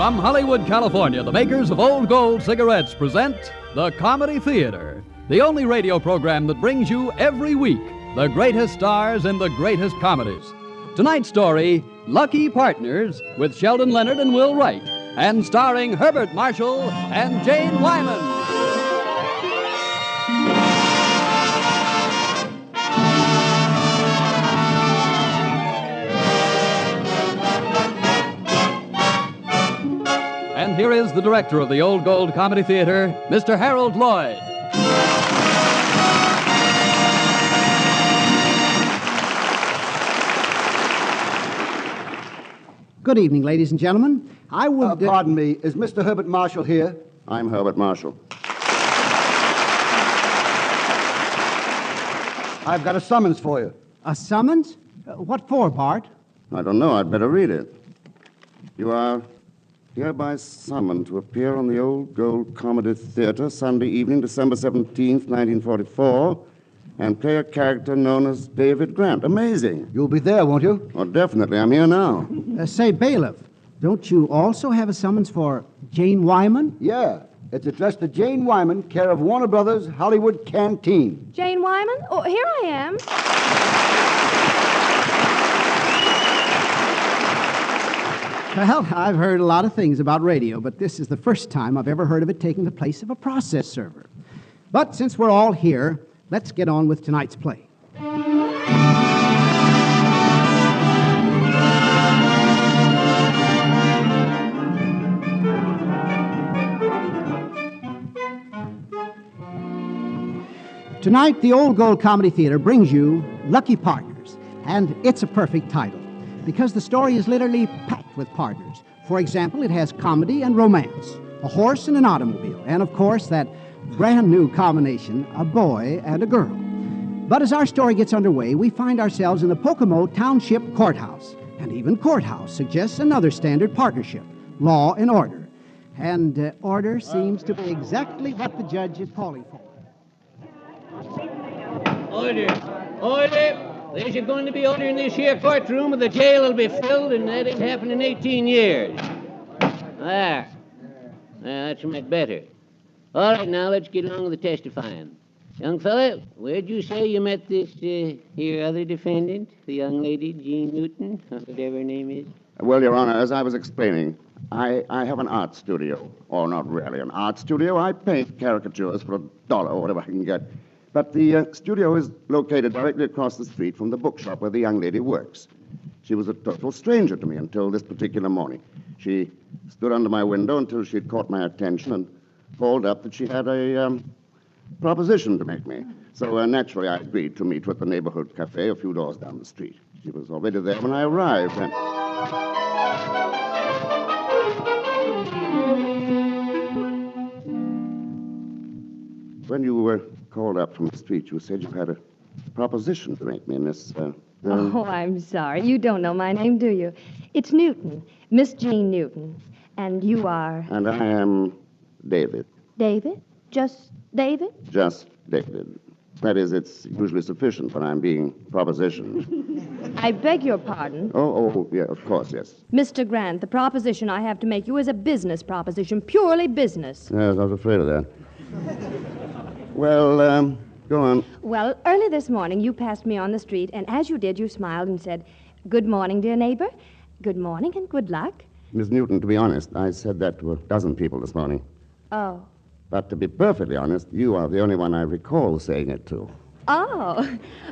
From Hollywood, California, the makers of Old Gold cigarettes present The Comedy Theater, the only radio program that brings you every week the greatest stars in the greatest comedies. Tonight's story, Lucky Partners, with Sheldon Leonard and Will Wright, and starring Herbert Marshall and Jane Wyman. And here is the director of the Old Gold Comedy Theater, Mr. Harold Lloyd. Good evening, ladies and gentlemen. I would... Pardon me, is Mr. Herbert Marshall here? I'm Herbert Marshall. I've got a summons for you. A summons? What for, Bart? I don't know. I'd better read it. You are hereby summoned to appear on the Old Gold Comedy Theater Sunday evening, December 17th, 1944, and play a character known as David Grant. Amazing. You'll be there, won't you? Oh, definitely. I'm here now. Say, bailiff, don't you also have a summons for Jane Wyman? Yeah. It's addressed to Jane Wyman, care of Warner Brothers, Hollywood Canteen. Jane Wyman? Oh, here I am. Well, I've heard a lot of things about radio, but this is the first time I've ever heard of it taking the place of a process server. But since we're all here, let's get on with tonight's play. Tonight, the Old Gold Comedy Theater brings you Lucky Partners, and it's a perfect title, because the story is literally packed with partners. For example, it has comedy and romance, a horse and an automobile, and of course, that brand new combination, a boy and a girl. But as our story gets underway, we find ourselves in the Pocomo Township Courthouse, and even courthouse suggests another standard partnership, law and order. And order seems to be exactly what the judge is calling for. Order! Order! There's going to be order in this here courtroom, or the jail will be filled, and that ain't happened in 18 years. There. That's much better. All right, now let's get along with the testifying. Young fella, where'd you say you met this here other defendant, the young lady, Jean Newton, or whatever her name is? Well, Your Honor, as I was explaining, I have an art studio. Or not really an art studio. I paint caricatures for $1 or whatever I can get. But the studio is located directly across the street from the bookshop where the young lady works. She was a total stranger to me until this particular morning. She stood under my window until she had caught my attention and called up that she had a proposition to make me. So naturally I agreed to meet her at the neighborhood cafe a few doors down the street. She was already there when I arrived. And... When you were called up from the street, you said you had a proposition to make me in this... Oh, I'm sorry. You don't know my name, do you? It's Newton, Miss Jean Newton. And you are... And I am David. David? Just David? Just David. That is, it's usually sufficient when I'm being propositioned. I beg your pardon. Oh, yeah, of course, yes. Mr. Grant, the proposition I have to make you is a business proposition, purely business. Yes, I was afraid of that. Well, go on. Well, early this morning, you passed me on the street, and as you did, you smiled and said, "Good morning, dear neighbor. Good morning and good luck." Miss Newton, to be honest, I said that to a dozen people this morning. Oh. But to be perfectly honest, you are the only one I recall saying it to. Oh.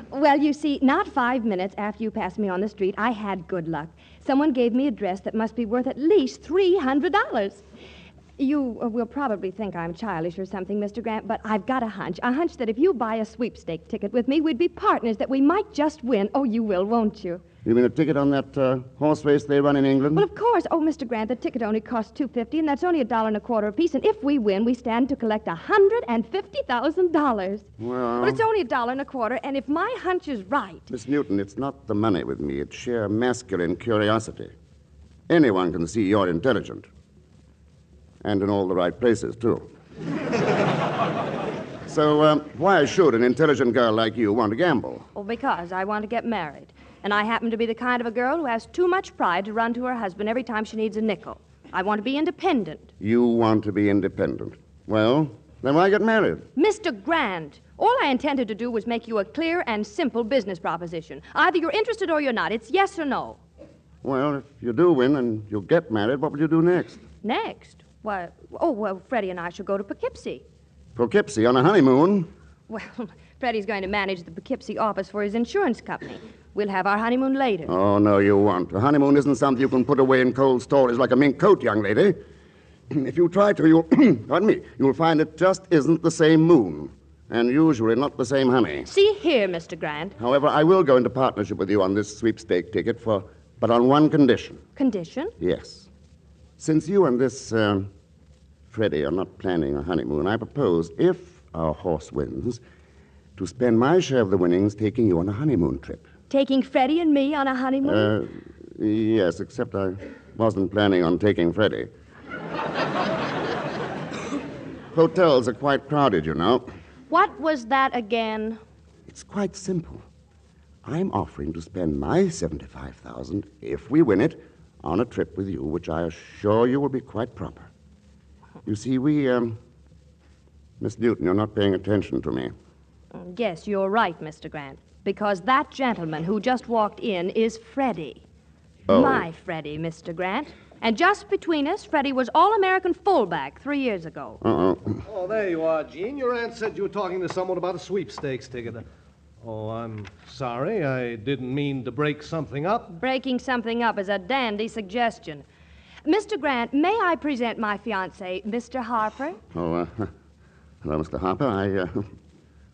Well, you see, not 5 minutes after you passed me on the street, I had good luck. Someone gave me a dress that must be worth at least $300. You will probably think I'm childish or something, Mr. Grant, but I've got a hunch that if you buy a sweepstake ticket with me, we'd be partners, that we might just win. Oh, you will, won't you? You mean a ticket on that horse race they run in England? Well, of course. Oh, Mr. Grant, the ticket only costs $2.50, and that's only $1.25 apiece. And if we win, we stand to collect $150,000. Well, it's only $1.25, and if my hunch is right... Miss Newton, it's not the money with me. It's sheer masculine curiosity. Anyone can see you're intelligent. And in all the right places, too. So, why should an intelligent girl like you want to gamble? Oh, because I want to get married. And I happen to be the kind of a girl who has too much pride to run to her husband every time she needs a nickel. I want to be independent. You want to be independent. Well, then why get married? Mr. Grant, all I intended to do was make you a clear and simple business proposition. Either you're interested or you're not. It's yes or no. Well, if you do win and you get married, what will you do next? Next? Why, Freddie and I shall go to Poughkeepsie. Poughkeepsie on a honeymoon? Well, Freddie's going to manage the Poughkeepsie office for his insurance company. We'll have our honeymoon later. Oh, no, you won't. A honeymoon isn't something you can put away in cold storage like a mink coat, young lady. If you try to, you'll find it just isn't the same moon. And usually not the same honey. See here, Mr. Grant. However, I will go into partnership with you on this sweepstake ticket but on one condition. Condition? Yes. Since you and this, Freddie are not planning a honeymoon, I propose, if our horse wins, to spend my share of the winnings taking you on a honeymoon trip. Taking Freddie and me on a honeymoon? Yes, except I wasn't planning on taking Freddie. Hotels are quite crowded, you know. What was that again? It's quite simple. I'm offering to spend my $75,000, if we win it, on a trip with you, which I assure you will be quite proper. You see, Miss Newton, you're not paying attention to me. Yes, you're right, Mr. Grant, because that gentleman who just walked in is Freddie. Oh. My Freddie, Mr. Grant. And just between us, Freddie was All-American fullback 3 years ago. Oh, there you are, Gene. Your aunt said you were talking to someone about a sweepstakes ticket. Oh, I'm sorry. I didn't mean to break something up. Breaking something up is a dandy suggestion. Mr. Grant, may I present my fiancé, Mr. Harper? Oh, hello, Mr. Harper.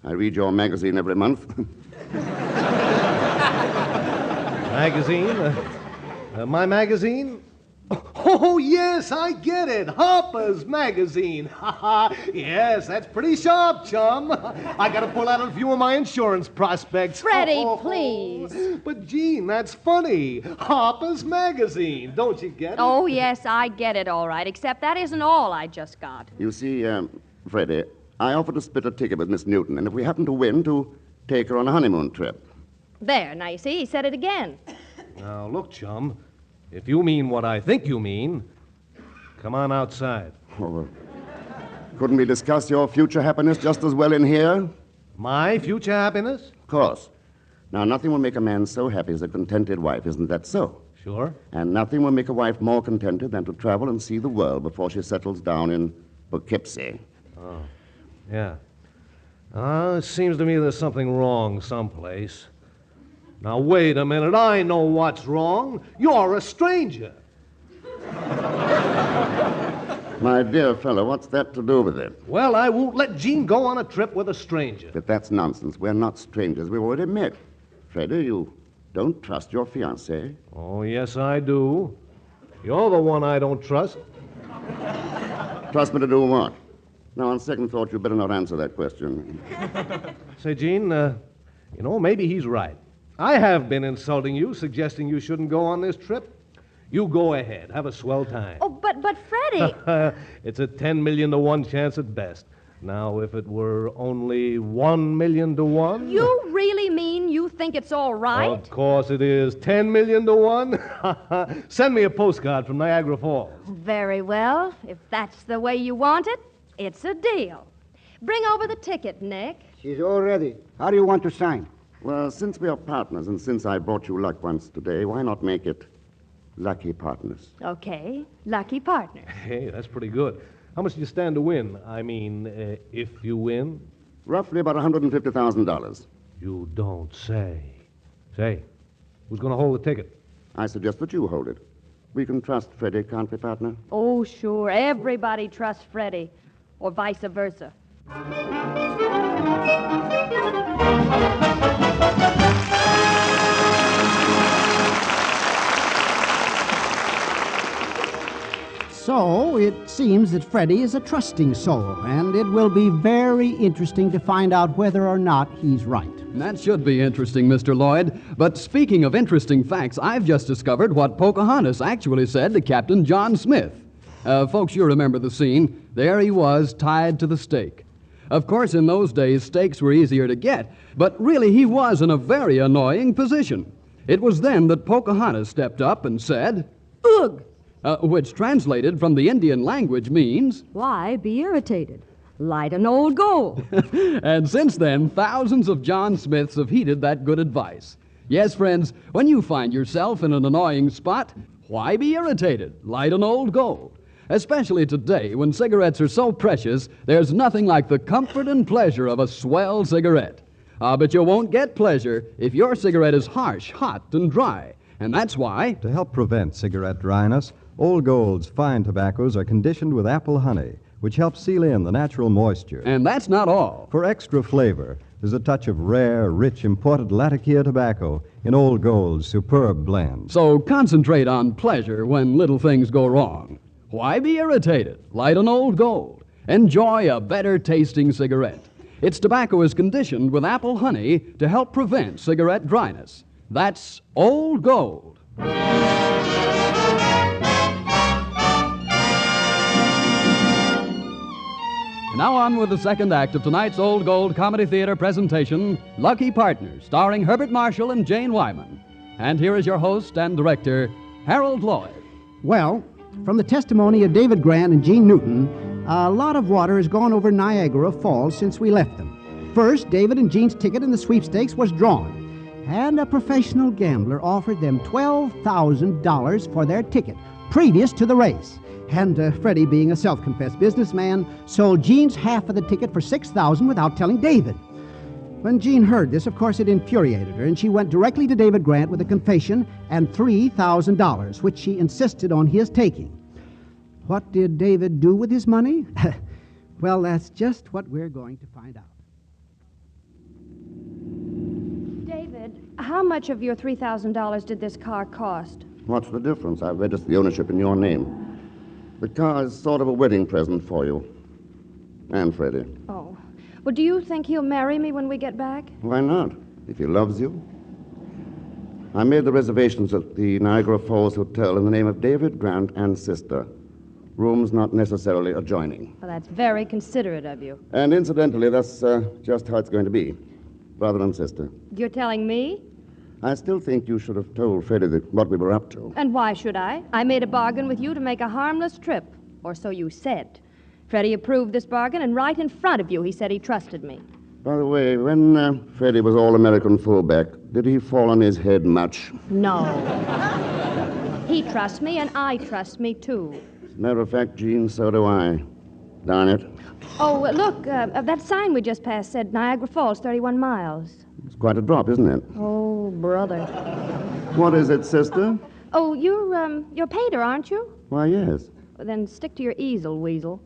I read your magazine every month. Magazine? My magazine? Oh, yes, I get it. Harper's Magazine. Yes, that's pretty sharp, chum. I got to pull out a few of my insurance prospects. Freddie, please. But, Gene, that's funny. Harper's Magazine. Don't you get it? Oh, yes, I get it all right, except that isn't all I just got. You see, Freddie, I offered to split a ticket with Miss Newton, and if we happen to win, to take her on a honeymoon trip. There, now you see, he said it again. Now, look, chum. If you mean what I think you mean, come on outside. Oh, couldn't we discuss your future happiness just as well in here? My future happiness? Of course. Now, nothing will make a man so happy as a contented wife, isn't that so? Sure. And nothing will make a wife more contented than to travel and see the world before she settles down in Poughkeepsie. Oh, yeah. It seems to me there's something wrong someplace. Now, wait a minute. I know what's wrong. You're a stranger. My dear fellow, what's that to do with it? Well, I won't let Gene go on a trip with a stranger. But that's nonsense. We're not strangers. We've already met. Freddie, you don't trust your fiancée. Oh, yes, I do. You're the one I don't trust. Trust me to do what? Now, on second thought, you better not answer that question. Say, Gene, maybe he's right. I have been insulting you, suggesting you shouldn't go on this trip. You go ahead. Have a swell time. Oh, but Freddie... It's a 10 million to 1 chance at best. Now, if it were only 1 million to 1... You really mean you think it's all right? Of course it is. 10 million to 1? Send me a postcard from Niagara Falls. Very well. If that's the way you want it, it's a deal. Bring over the ticket, Nick. She's all ready. How do you want to sign? Well, since we are partners, and since I brought you luck once today, why not make it lucky partners? Okay, lucky partner. Hey, that's pretty good. How much do you stand to win? I mean, if you win? Roughly about $150,000. You don't say. Say, who's going to hold the ticket? I suggest that you hold it. We can trust Freddie, can't we, partner? Oh, sure. Everybody trusts Freddie, or vice versa. So, it seems that Freddie is a trusting soul, and it will be very interesting to find out whether or not he's right. That should be interesting, Mr. Lloyd. But speaking of interesting facts, I've just discovered what Pocahontas actually said to Captain John Smith. Folks, you remember the scene. There he was, tied to the stake. Of course, in those days, stakes were easier to get, but really he was in a very annoying position. It was then that Pocahontas stepped up and said, Ugh! which translated from the Indian language means... Why be irritated? Light an old gold. And since then, thousands of John Smiths have heeded that good advice. Yes, friends, when you find yourself in an annoying spot, why be irritated? Light an old gold. Especially today, when cigarettes are so precious, there's nothing like the comfort and pleasure of a swell cigarette. But you won't get pleasure if your cigarette is harsh, hot, and dry. And that's why... To help prevent cigarette dryness, Old Gold's fine tobaccos are conditioned with apple honey, which helps seal in the natural moisture. And that's not all. For extra flavor, there's a touch of rare, rich, imported Latakia tobacco in Old Gold's superb blend. So concentrate on pleasure when little things go wrong. Why be irritated? Light an Old Gold. Enjoy a better-tasting cigarette. Its tobacco is conditioned with apple honey to help prevent cigarette dryness. That's Old Gold. Now on with the second act of tonight's Old Gold Comedy Theater presentation, Lucky Partners, starring Herbert Marshall and Jane Wyman. And here is your host and director, Harold Lloyd. Well, from the testimony of David Grant and Gene Newton, a lot of water has gone over Niagara Falls since we left them. First, David and Gene's ticket in the sweepstakes was drawn, and a professional gambler offered them $12,000 for their ticket, previous to the race. And Freddie, being a self-confessed businessman, sold Gene's half of the ticket for $6,000 without telling David. When Gene heard this, of course, it infuriated her, and she went directly to David Grant with a confession and $3,000, which she insisted on his taking. What did David do with his money? Well, that's just what we're going to find out. David, how much of your $3,000 did this car cost? What's the difference? I've registered the ownership in your name. The car is sort of a wedding present for you. And Freddie. Oh. Well, do you think he'll marry me when we get back? Why not? If he loves you. I made the reservations at the Niagara Falls Hotel in the name of David Grant and sister. Rooms not necessarily adjoining. Well, that's very considerate of you. And incidentally, that's just how it's going to be. Brother and sister. You're telling me? I still think you should have told Freddie what we were up to. And why should I? I made a bargain with you to make a harmless trip. Or so you said. Freddie approved this bargain, and right in front of you, he said he trusted me. By the way, when Freddie was All-American fullback, did he fall on his head much? No. He trusts me, and I trust me, too. As a matter of fact, Gene, so do I. Darn it. Oh, look, that sign we just passed said Niagara Falls, 31 miles. It's quite a drop, isn't it? Oh, brother. What is it, sister? Oh, you're a painter, aren't you? Why, yes. Well, then stick to your easel, weasel.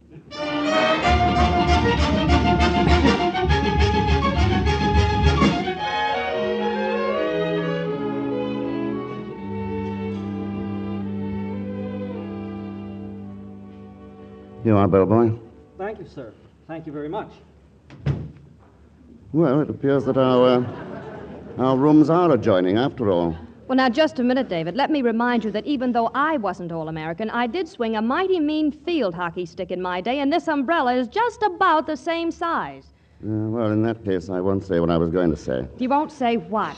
You are, bellboy. Thank you, sir. Thank you very much. Well, it appears that our rooms are adjoining, after all. Well, now, just a minute, David. Let me remind you that even though I wasn't All-American, I did swing a mighty mean field hockey stick in my day, and this umbrella is just about the same size. Well, in that case, I won't say what I was going to say. You won't say what?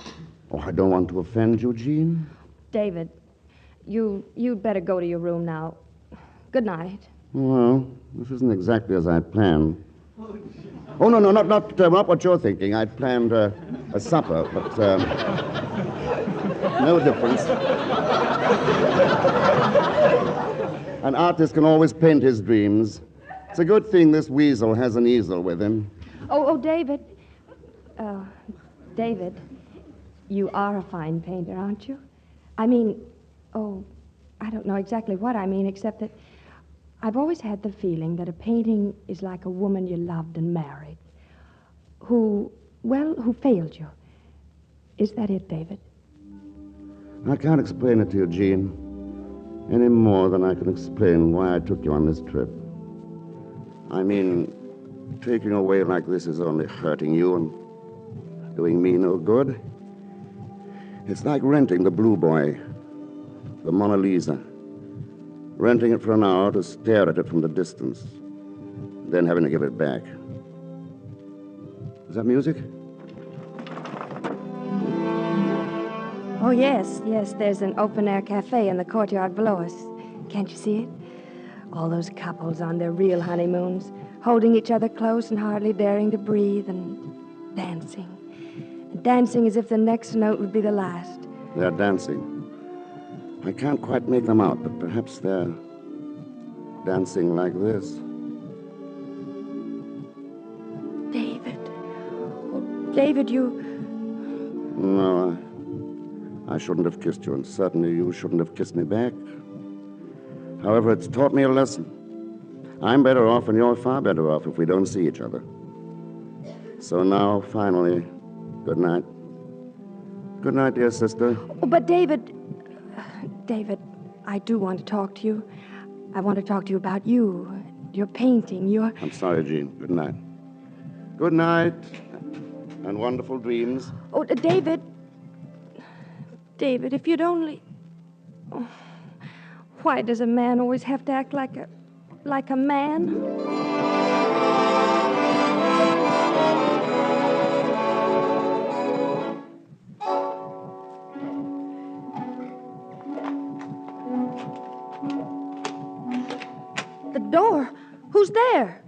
Oh, I don't want to offend you, Gene. David, you'd better go to your room now. Good night. Well, this isn't exactly as I planned. Oh, no, not what you're thinking. I'd planned a supper, but no difference. An artist can always paint his dreams. It's a good thing this weasel has an easel with him. Oh, David. David, you are a fine painter, aren't you? I mean, I don't know exactly what I mean, except that I've always had the feeling that a painting is like a woman you loved and married, who failed you. Is that it, David? I can't explain it to you, Gene, any more than I can explain why I took you on this trip. I mean, taking away like this is only hurting you and doing me no good. It's like renting the Blue Boy, the Mona Lisa. Renting it for an hour to stare at it from the distance, then having to give it back. Is that music? Oh, yes. There's an open-air cafe in the courtyard below us. Can't you see it? All those couples on their real honeymoons, holding each other close and hardly daring to breathe, and dancing. And dancing as if the next note would be the last. They're dancing. I can't quite make them out, but perhaps they're dancing like this. David. Oh, David, you... No, I shouldn't have kissed you, and certainly you shouldn't have kissed me back. However, it's taught me a lesson. I'm better off and you're far better off if we don't see each other. So now, finally, good night. Good night, dear sister. Oh, but David, I do want to talk to you. I want to talk to you about you, your painting, your... I'm sorry, Jean. Good night. Good night, and wonderful dreams. Oh, David, if you'd only... Oh, why does a man always have to act like a man? The door. Who's there?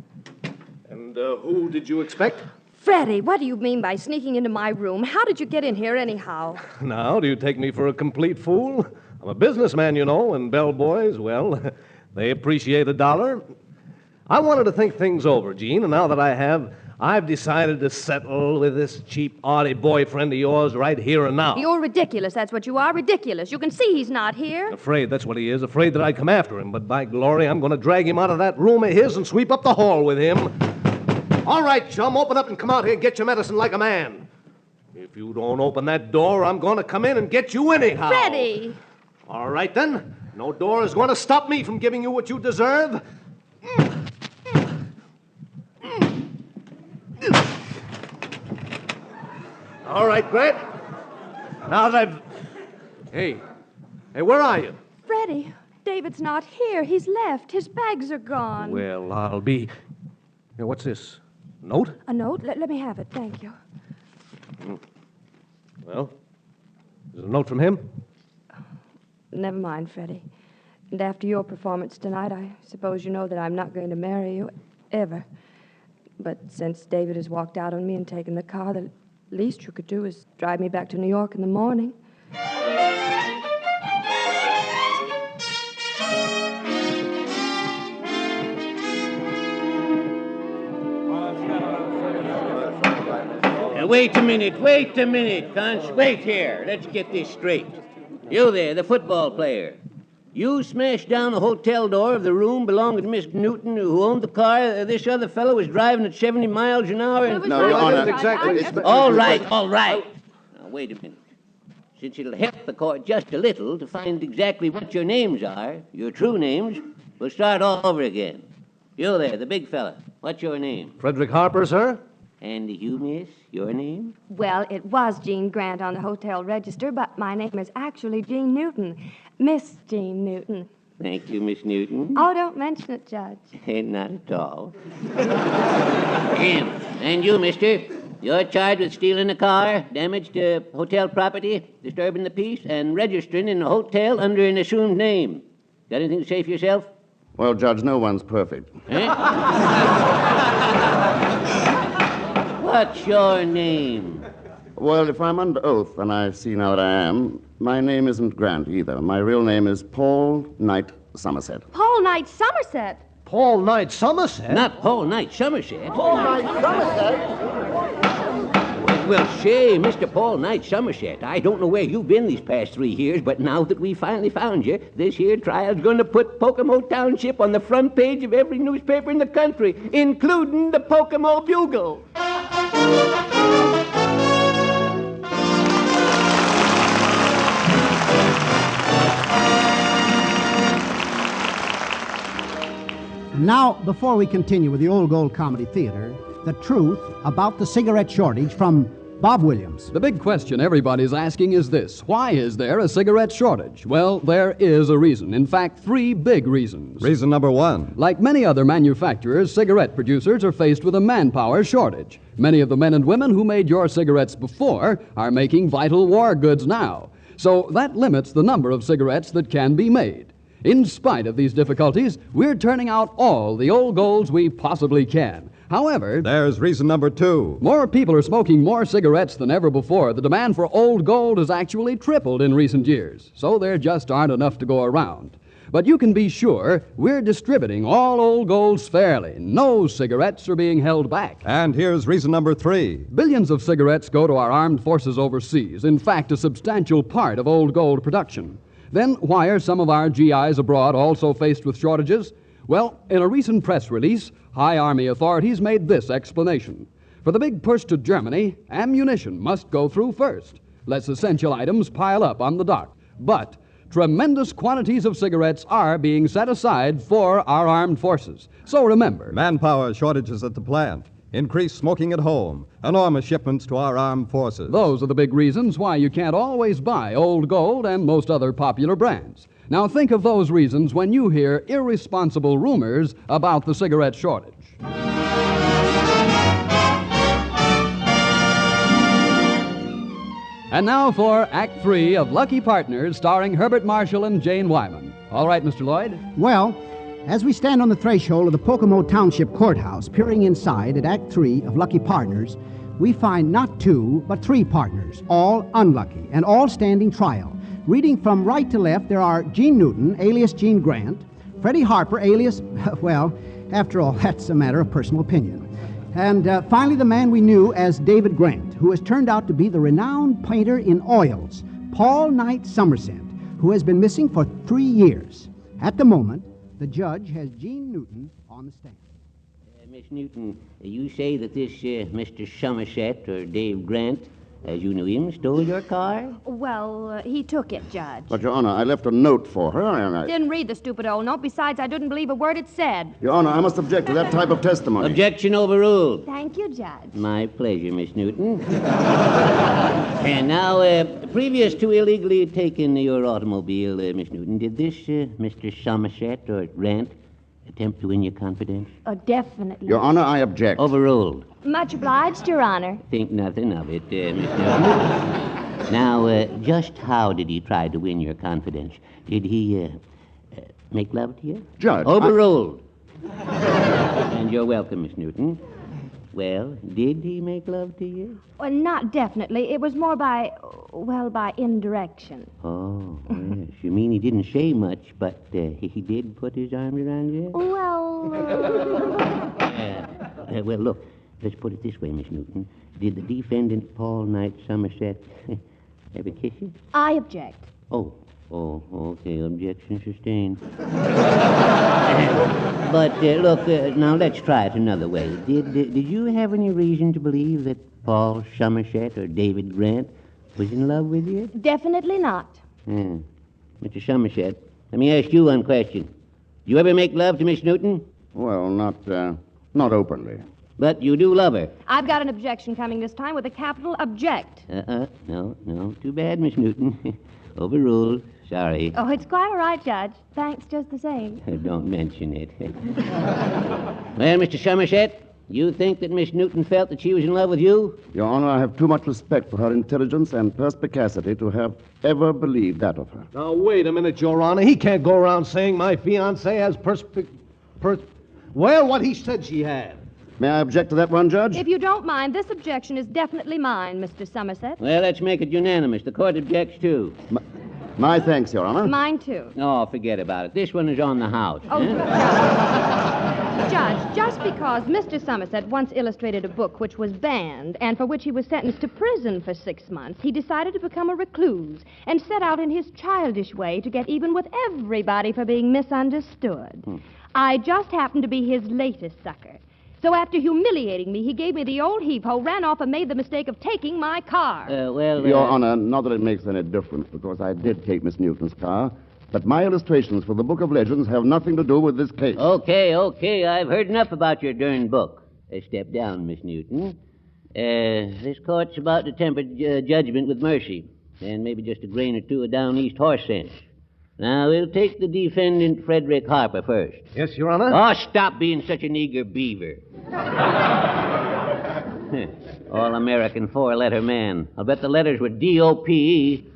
And who did you expect? Freddie, what do you mean by sneaking into my room? How did you get in here anyhow? Now, do you take me for a complete fool? I'm a businessman, you know, and bellboys, well, they appreciate $1. I wanted to think things over, Gene, and now that I have, I've decided to settle with this cheap, arty boyfriend of yours right here and now. You're ridiculous, that's what you are, ridiculous. You can see he's not here. Afraid, that's what he is, afraid that I'd come after him, but by glory, I'm going to drag him out of that room of his and sweep up the hall with him. All right, chum, open up and come out here and get your medicine like a man. If you don't open that door, I'm going to come in and get you anyhow. Freddie! All right, then. No door is going to stop me from giving you what you deserve. All right, Grant. Now that I've... Hey, where are you? Freddie, David's not here. He's left. His bags are gone. Well, I'll be... Here, what's this? Note? A note? Let me have it, thank you. Well, is it a note from him? Never mind, Freddie. And after your performance tonight, I suppose you know that I'm not going to marry you, ever. But since David has walked out on me and taken the car, the least you could do is drive me back to New York in the morning. Wait a minute, Conch. Wait here. Let's get this straight. You there, the football player. You smashed down the hotel door of the room belonging to Miss Newton, who owned the car this other fellow was driving at 70 miles an hour. And... No, Your Honor. Exactly. All right. Now, wait a minute. Since it'll help the court just a little to find exactly what your names are, your true names, we'll start all over again. You there, the big fella. What's your name? Frederick Harper, sir. And you, miss, your name? Well, it was Jean Grant on the hotel register, but my name is actually Jean Newton. Miss Jean Newton. Thank you, Miss Newton. Oh, don't mention it, Judge. Not at all. And you, mister, you're charged with stealing a car, damage to hotel property, disturbing the peace, and registering in a hotel under an assumed name. Got anything to say for yourself? Well, Judge, no one's perfect. What's your name? Well, if I'm under oath, and I see now that I am, my name isn't Grant either. My real name is Paul Knight Somerset. Paul Knight Somerset? Paul Knight Somerset? Not Paul Knight Somerset. Paul Knight Somerset? Well, say, Mr. Paul Knight Somerset, I don't know where you've been these past 3 years, but now that we finally found you, this here trial's going to put Pocomo Township on the front page of every newspaper in the country, including the Pocomo Bugle. Now, before we continue with the Old Gold Comedy Theater, the truth about the cigarette shortage from Bob Williams. The big question everybody's asking is this: why is there a cigarette shortage? Well, there is a reason. In fact, 3 big reasons. Reason number 1. Like many other manufacturers, cigarette producers are faced with a manpower shortage. Many of the men and women who made your cigarettes before are making vital war goods now. So that limits the number of cigarettes that can be made. In spite of these difficulties, we're turning out all the old golds we possibly can. However, There's reason number 2. more people are smoking more cigarettes than ever before. The demand for old gold has actually tripled in recent years, so there just aren't enough to go around. But you can be sure we're distributing all old golds fairly. No cigarettes are being held back. And here's reason number 3. Billions of cigarettes go to our armed forces overseas. In fact, a substantial part of old gold production. Then why are some of our GIs abroad also faced with shortages? Well, in a recent press release, high Army authorities made this explanation. For the big push to Germany, ammunition must go through first. Less essential items pile up on the dock. But tremendous quantities of cigarettes are being set aside for our armed forces. So remember, Manpower shortages at the plant. Increased smoking at home. Enormous shipments to our armed forces. those are the big reasons why you can't always buy old gold and most other popular brands. Now think of those reasons when you hear irresponsible rumors about the cigarette shortage. And now for Act 3 of Lucky Partners, starring Herbert Marshall and Jane Wyman. All right, Mr. Lloyd? Well, as we stand on the threshold of the Pocomo Township Courthouse, peering inside at Act 3 of Lucky Partners, we find not 2, but 3 partners, all unlucky, and all standing trial. Reading from right to left, there are Gene Newton, alias Gene Grant, Freddie Harper, alias, well, after all, that's a matter of personal opinion. And finally, the man we knew as David Grant, who has turned out to be the renowned painter in oils, Paul Knight Somerset, who has been missing for 3 years. At the moment, the judge has Gene Newton on the stand. Miss Newton, you say that this Mr. Somerset, or Dave Grant, as you knew him, stole your car? Well, he took it, Judge. But, Your Honor, I left a note for her, and I... Didn't read the stupid old note. Besides, I didn't believe a word it said. Your Honor, I must object to that type of testimony. Objection overruled. Thank you, Judge. My pleasure, Miss Newton. And now, previous to illegally taking your automobile, Miss Newton, did this Mr. Somerset or Grant attempt to win your confidence? Oh, definitely. Your Honor, I object. Overruled. Much obliged, Your Honor. Think nothing of it, Miss Newton. Now, just how did he try to win your confidence? Did he make love to you? Judge, Overruled. And you're welcome, Miss Newton. Well, did he make love to you? Well, not definitely. It was more by indirection. Oh, yes. You mean he didn't say much, but he did put his arms around you? Well, Well, look, let's put it this way, Miss Newton. Did the defendant, Paul Knight Somerset, ever kiss you? I object. Oh, okay. Objection sustained. But, look, now let's try it another way. Did you have any reason to believe that Paul Somerset or David Grant was in love with you? Definitely not. Mr. Somerset, let me ask you one question. Did you ever make love to Miss Newton? Well, not openly. But you do love her. I've got an objection coming this time with a capital object. No. Too bad, Miss Newton. Overruled. Sorry. Oh, it's quite all right, Judge. Thanks just the same. Don't mention it. Well, Mr. Somerset, you think that Miss Newton felt that she was in love with you? Your Honor, I have too much respect for her intelligence and perspicacity to have ever believed that of her. Now, wait a minute, Your Honor. He can't go around saying my fiancée has well, what he said she had. May I object to that one, Judge? If you don't mind, this objection is definitely mine, Mr. Somerset. Well, let's make it unanimous. The court objects, too. My thanks, Your Honor. Mine, too. Oh, forget about it. This one is on the house. Oh, Judge, just because Mr. Somerset once illustrated a book which was banned and for which he was sentenced to prison for 6 months, he decided to become a recluse and set out in his childish way to get even with everybody for being misunderstood. I just happened to be his latest sucker. So after humiliating me, he gave me the old heave-ho, ran off, and made the mistake of taking my car. Your Honor, not that it makes any difference, because I did take Miss Newton's car, but my illustrations for the Book of Legends have nothing to do with this case. Okay. I've heard enough about your darn book. Step down, Miss Newton. This court's about to temper judgment with mercy, and maybe just a grain or two of down east horse sense. Now, we'll take the defendant, Frederick Harper, first. Yes, Your Honor? Oh, stop being such an eager beaver. All-American four-letter man. I'll bet the letters were D-O-P-E.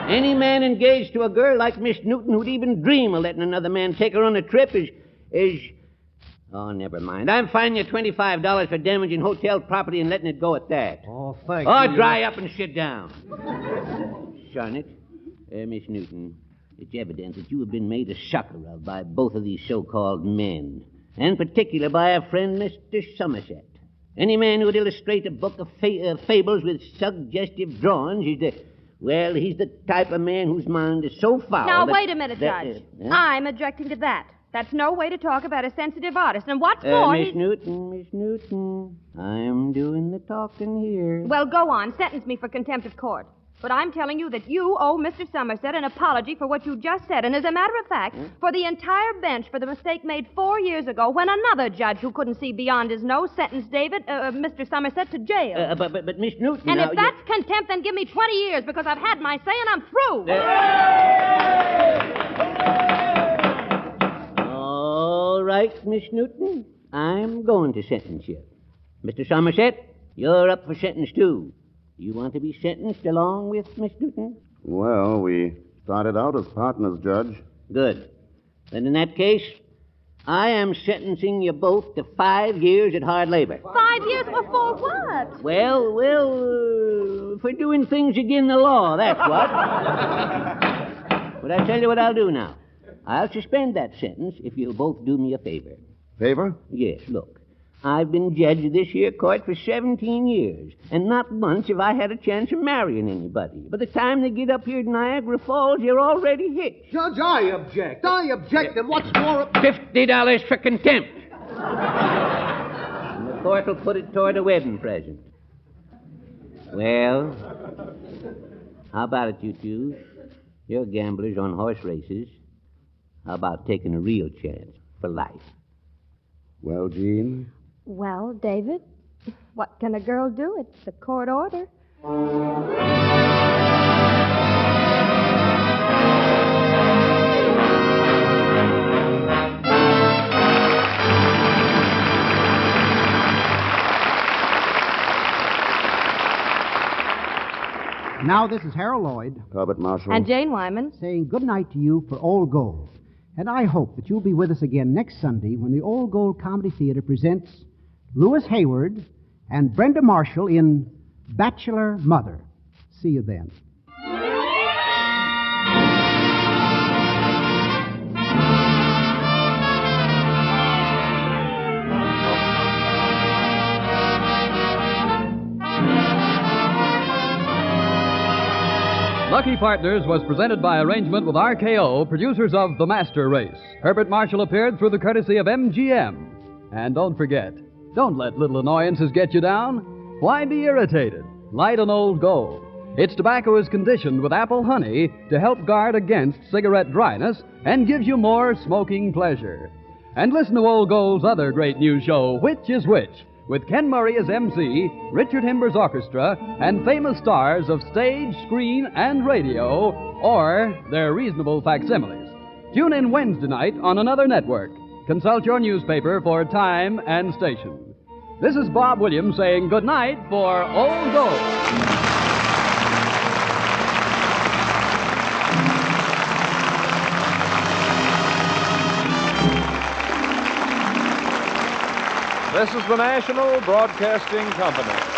Any man engaged to a girl like Miss Newton who'd even dream of letting another man take her on a trip is... Oh, never mind. I'm fining you $25 for damaging hotel property and letting it go at that. Oh, thank you. Oh, dry up and sit down. Charlotte, Miss Newton, it's evident that you have been made a sucker of by both of these so-called men, and particularly by a friend, Mr. Somerset. Any man who would illustrate a book of fables with suggestive drawings he's the type of man whose mind is so foul. Now, wait a minute, Judge. I'm objecting to that. That's no way to talk about a sensitive artist. And what's more, Miss Newton, I'm doing the talking here. Well, go on. Sentence me for contempt of court. But I'm telling you that you owe Mr. Somerset an apology for what you just said. And as a matter of fact, for the entire bench for the mistake made 4 years ago when another judge who couldn't see beyond his nose sentenced Mr. Somerset to jail. But Miss Newton... And if that's contempt, then give me 20 years because I've had my say and I'm through. All right, Miss Newton. I'm going to sentence you. Mr. Somerset, you're up for sentence, too. You want to be sentenced along with Miss Newton? Well, we started out as partners, Judge. Good. Then in that case, I am sentencing you both to 5 years at hard labor. 5 years for what? Well, for doing things against the law, that's what. But I tell you what I'll do now. I'll suspend that sentence if you'll both do me a favor. Favor? Yes, look. I've been judge of this here court for 17 years, and not once have I had a chance of marrying anybody. By the time they get up here to Niagara Falls, you're already hitched. Judge, I object, and what's more... $50 for contempt. And the court will put it toward a wedding present. Well, how about it, you two? You're gamblers on horse races. How about taking a real chance for life? Well, Jean? Well, David, what can a girl do? It's a court order. Now, this is Harold Lloyd. Corbett Marshall. And Jane Wyman. Saying good night to you for Old Gold. And I hope that you'll be with us again next Sunday when the Old Gold Comedy Theater presents Louis Hayward and Brenda Marshall in Bachelor Mother. See you then. Lucky Partners was presented by arrangement with RKO, producers of The Master Race. Herbert Marshall appeared through the courtesy of MGM. And don't forget, don't let little annoyances get you down. Why be irritated? Light an Old Gold. Its tobacco is conditioned with apple honey to help guard against cigarette dryness and gives you more smoking pleasure. And listen to Old Gold's other great new show, Which is Which, with Ken Murray as MC, Richard Himber's orchestra, and famous stars of stage, screen, and radio, or their reasonable facsimiles. Tune in Wednesday night on another network. Consult your newspaper for time and station. This is Bob Williams saying good night for Old Gold. This is the National Broadcasting Company.